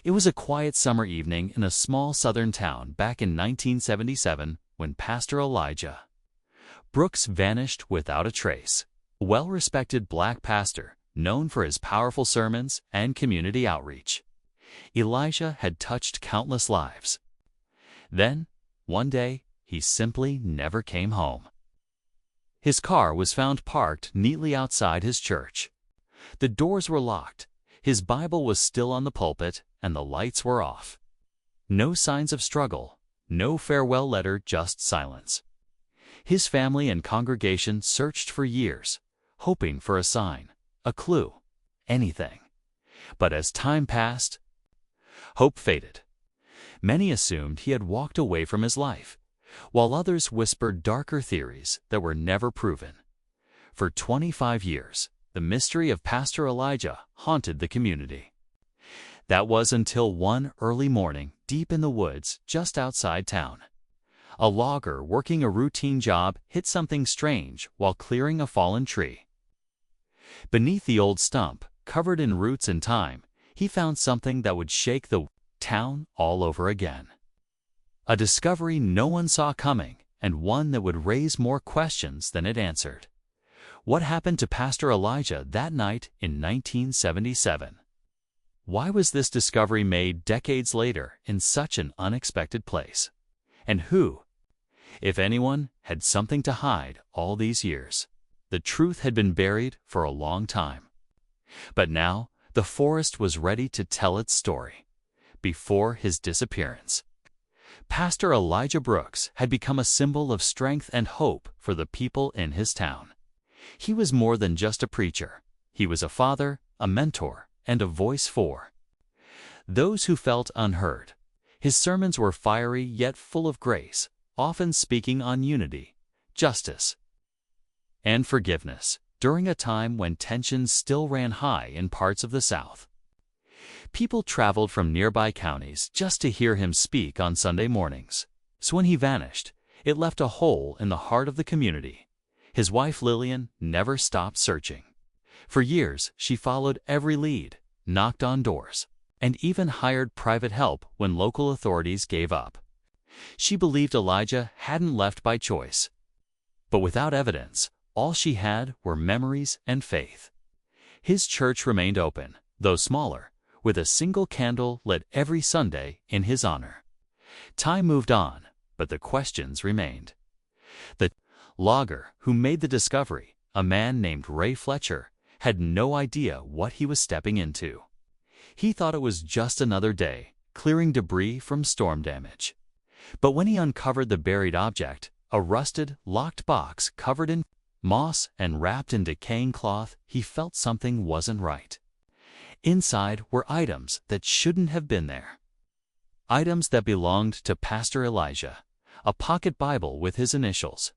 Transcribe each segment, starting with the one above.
It was a quiet summer evening in a small southern town back in 1977 when Pastor Elijah Brooks vanished without a trace. A well-respected black pastor known for his powerful sermons and community outreach. Elijah had touched countless lives. Then, one day, he simply never came home. His car was found parked neatly outside his church. The doors were locked, his Bible was still on the pulpit, and the lights were off. No signs of struggle, no farewell letter, just silence. His family and congregation searched for years, hoping for a sign, a clue, anything. But as time passed, hope faded. Many assumed he had walked away from his life, while others whispered darker theories that were never proven. For 25 years, the mystery of Pastor Elijah haunted the community. That was until one early morning deep in the woods just outside town. A logger working a routine job hit something strange while clearing a fallen tree. Beneath the old stump, covered in roots and thyme, he found something that would shake the town all over again. A discovery no one saw coming, and one that would raise more questions than it answered. What happened to Pastor Elijah that night in 1977? Why was this discovery made decades later in such an unexpected place? And who, if anyone, had something to hide all these years? The truth had been buried for a long time. But now, the forest was ready to tell its story. Before his disappearance, Pastor Elijah Brooks had become a symbol of strength and hope for the people in his town. He was more than just a preacher. He was a father, a mentor, and a voice for those who felt unheard. His sermons were fiery yet full of grace, often speaking on unity, justice, and forgiveness during a time when tensions still ran high in parts of the South. People traveled from nearby counties just to hear him speak on Sunday mornings. So when he vanished, it left a hole in the heart of the community. His wife Lillian never stopped searching. For years, she followed every lead, knocked on doors, and even hired private help when local authorities gave up. She believed Elijah hadn't left by choice. But without evidence, all she had were memories and faith. His church remained open, though smaller, with a single candle lit every Sunday in his honor. Time moved on, but the questions remained. The logger who made the discovery, a man named Ray Fletcher, had no idea what he was stepping into. He thought it was just another day, clearing debris from storm damage. But when he uncovered the buried object, a rusted, locked box covered in moss and wrapped in decaying cloth, he felt something wasn't right. Inside were items that shouldn't have been there. Items that belonged to Pastor Elijah, a pocket Bible with his initials,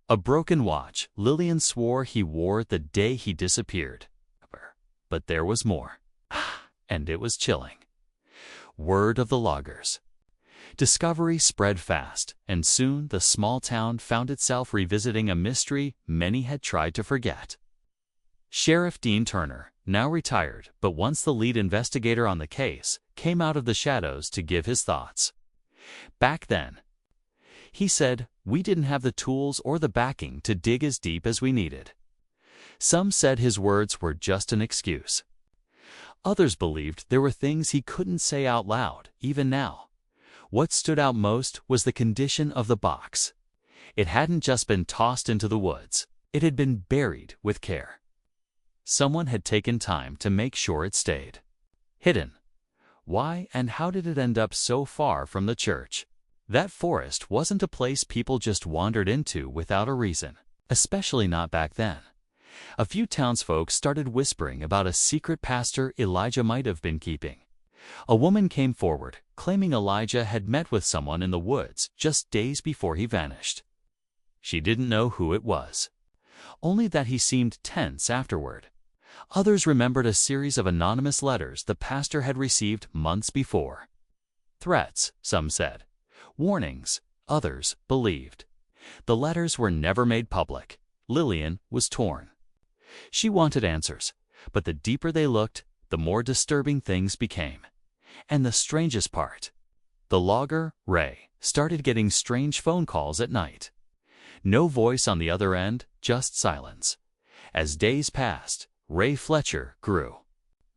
a broken watch Lillian swore he wore the day he disappeared. But there was more, and it was chilling. Word of the loggers. Discovery spread fast, and soon the small town found itself revisiting a mystery many had tried to forget. Sheriff Dean Turner, now retired but once the lead investigator on the case, came out of the shadows to give his thoughts. Back then, he said, we didn't have the tools or the backing to dig as deep as we needed. Some said his words were just an excuse. Others believed there were things he couldn't say out loud, even now. What stood out most was the condition of the box. It hadn't just been tossed into the woods. It had been buried with care. Someone had taken time to make sure it stayed hidden. Why and how did it end up so far from the church? That forest wasn't a place people just wandered into without a reason, especially not back then. A few townsfolk started whispering about a secret pastor Elijah might have been keeping. A woman came forward, claiming Elijah had met with someone in the woods just days before he vanished. She didn't know who it was, only that he seemed tense afterward. Others remembered a series of anonymous letters the pastor had received months before. Threats, some said. Warnings, others believed. The letters were never made public. Lillian was torn. She wanted answers, but the deeper they looked, the more disturbing things became. And the strangest part, the logger, Ray, started getting strange phone calls at night. No voice on the other end, just silence. As days passed, Ray Fletcher grew.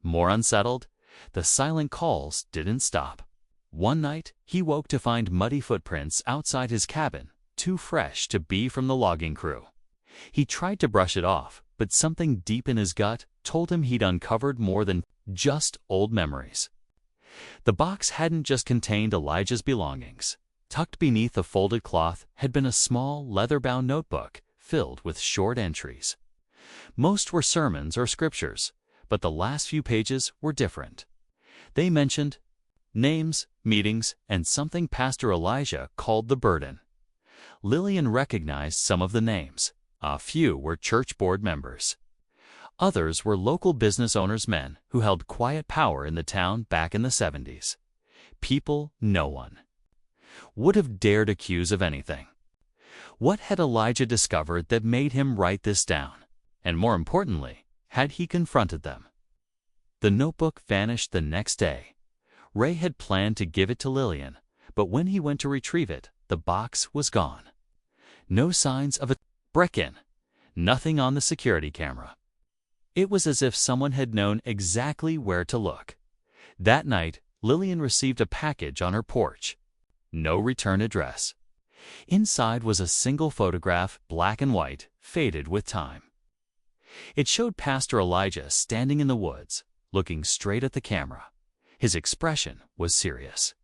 More unsettled, the silent calls didn't stop. One night, he woke to find muddy footprints outside his cabin, too fresh to be from the logging crew. He tried to brush it off, but something deep in his gut told him he'd uncovered more than just old memories. The box hadn't just contained Elijah's belongings. Tucked beneath the folded cloth had been a small, leather-bound notebook filled with short entries. Most were sermons or scriptures, but the last few pages were different. They mentioned names, meetings, and something Pastor Elijah called the burden. Lillian recognized some of the names. A few were church board members. Others were local business owners, men who held quiet power in the town back in the 70s. People no one would have dared accuse of anything. What had Elijah discovered that made him write this down? And more importantly, had he confronted them? The notebook vanished the next day. Ray had planned to give it to Lillian, but when he went to retrieve it, the box was gone. No signs of a break-in, nothing on the security camera. It was as if someone had known exactly where to look. That night, Lillian received a package on her porch. No return address. Inside was a single photograph, black and white, faded with time. It showed Pastor Elijah standing in the woods, looking straight at the camera. His expression was serious.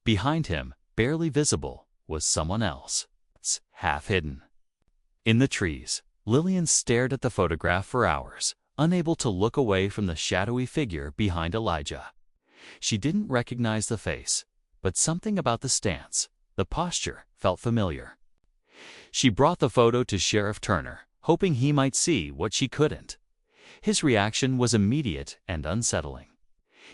Behind him, barely visible, was someone else, half hidden. In the trees, Lillian stared at the photograph for hours, unable to look away from the shadowy figure behind Elijah. She didn't recognize the face, but something about the stance, the posture, felt familiar. She brought the photo to Sheriff Turner, hoping he might see what she couldn't. His reaction was immediate and unsettling.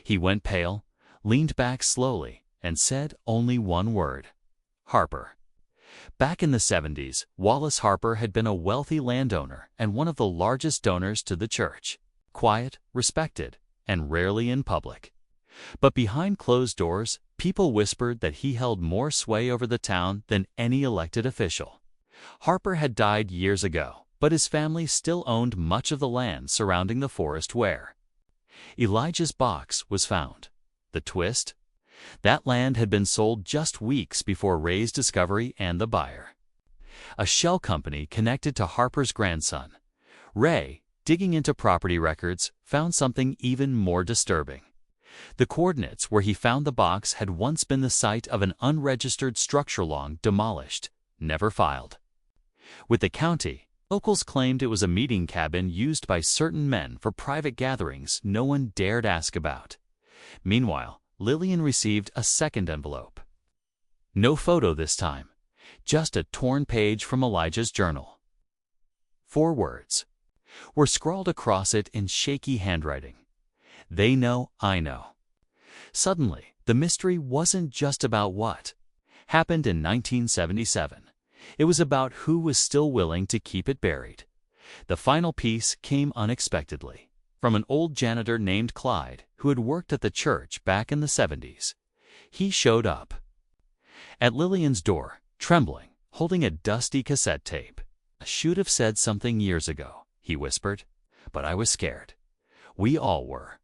He went pale, leaned back slowly, and said only one word: Harper. Back in the 70s, Wallace Harper had been a wealthy landowner and one of the largest donors to the church. Quiet, respected, and rarely in public. But behind closed doors, people whispered that he held more sway over the town than any elected official. Harper had died years ago, but his family still owned much of the land surrounding the forest where Elijah's box was found. The twist? That land had been sold just weeks before Ray's discovery and the buyer. A shell company connected to Harper's grandson. Ray, digging into property records, found something even more disturbing. The coordinates where he found the box had once been the site of an unregistered structure long demolished, never filed. With the county, locals claimed it was a meeting cabin used by certain men for private gatherings no one dared ask about. Meanwhile, Lillian received a second envelope. No photo this time, just a torn page from Elijah's journal. 4 words were scrawled across it in shaky handwriting. They know, I know. Suddenly, the mystery wasn't just about what happened in 1977. It was about who was still willing to keep it buried. The final piece came unexpectedly, from an old janitor named Clyde who had worked at the church back in the 70s. He showed up at Lillian's door, trembling, holding a dusty cassette tape. "I should have said something years ago," he whispered, "but I was scared. We all were."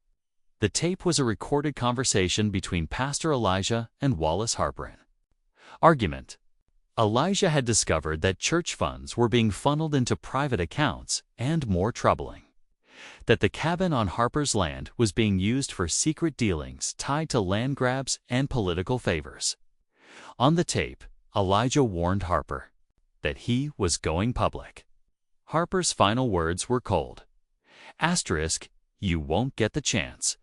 The tape was a recorded conversation between Pastor Elijah and Wallace Harper. Argument. Elijah had discovered that church funds were being funneled into private accounts, and more troubling, that the cabin on Harper's land was being used for secret dealings tied to land grabs and political favors. On the tape, Elijah warned Harper that he was going public. Harper's final words were cold. Asterisk, "You won't get the chance."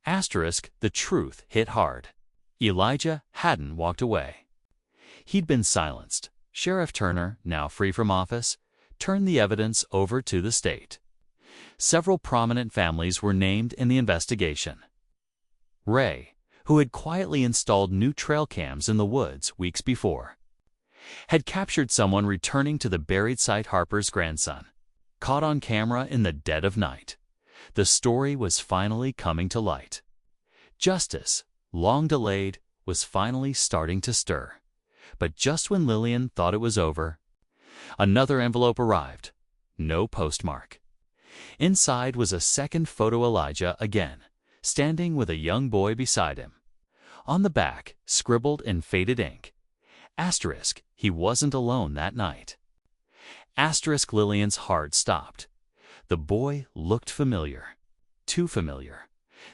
Asterisk, the truth hit hard. Elijah hadn't walked away. He'd been silenced. Sheriff Turner, now free from office, turned the evidence over to the state. Several prominent families were named in the investigation. Ray, who had quietly installed new trail cams in the woods weeks before, had captured someone returning to the buried site. Harper's grandson, caught on camera in the dead of night. The story was finally coming to light. Justice long delayed, was finally starting to stir. But just when Lillian thought it was over, another envelope arrived. No postmark. Inside was a second photo Elijah again, standing with a young boy beside him. On the back, scribbled in faded ink, asterisk, he wasn't alone that night. Asterisk. Lillian's heart stopped. The boy looked familiar. Too familiar.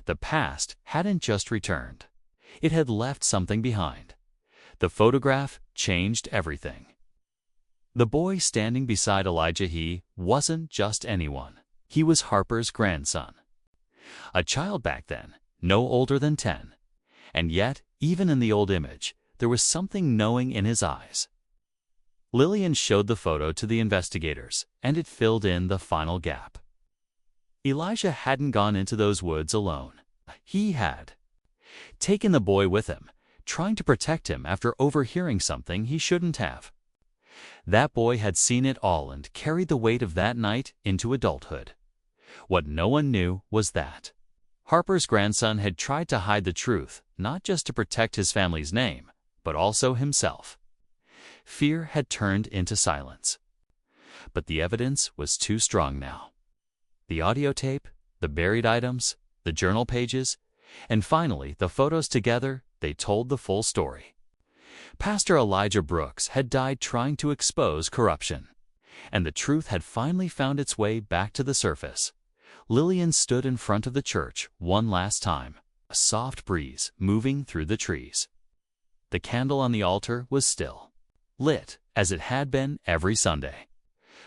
The past hadn't just returned. It had left something behind. The photograph changed everything. The boy standing beside Elijah, he wasn't just anyone. He was Harper's grandson. A child back then, no older than 10. And yet, even in the old image, there was something knowing in his eyes. Lillian showed the photo to the investigators, and it filled in the final gap. Elijah hadn't gone into those woods alone. He had taken the boy with him, trying to protect him after overhearing something he shouldn't have. That boy had seen it all and carried the weight of that night into adulthood. What no one knew was that Harper's grandson had tried to hide the truth, not just to protect his family's name, but also himself. Fear had turned into silence. But the evidence was too strong now. The audio tape, the buried items, the journal pages, and finally the photos together, they told the full story. Pastor Elijah Brooks had died trying to expose corruption, and the truth had finally found its way back to the surface. Lillian stood in front of the church one last time, a soft breeze moving through the trees. The candle on the altar was still lit, as it had been every Sunday.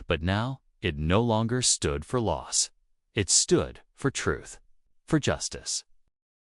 But now it no longer stood for loss. It stood for truth, for justice.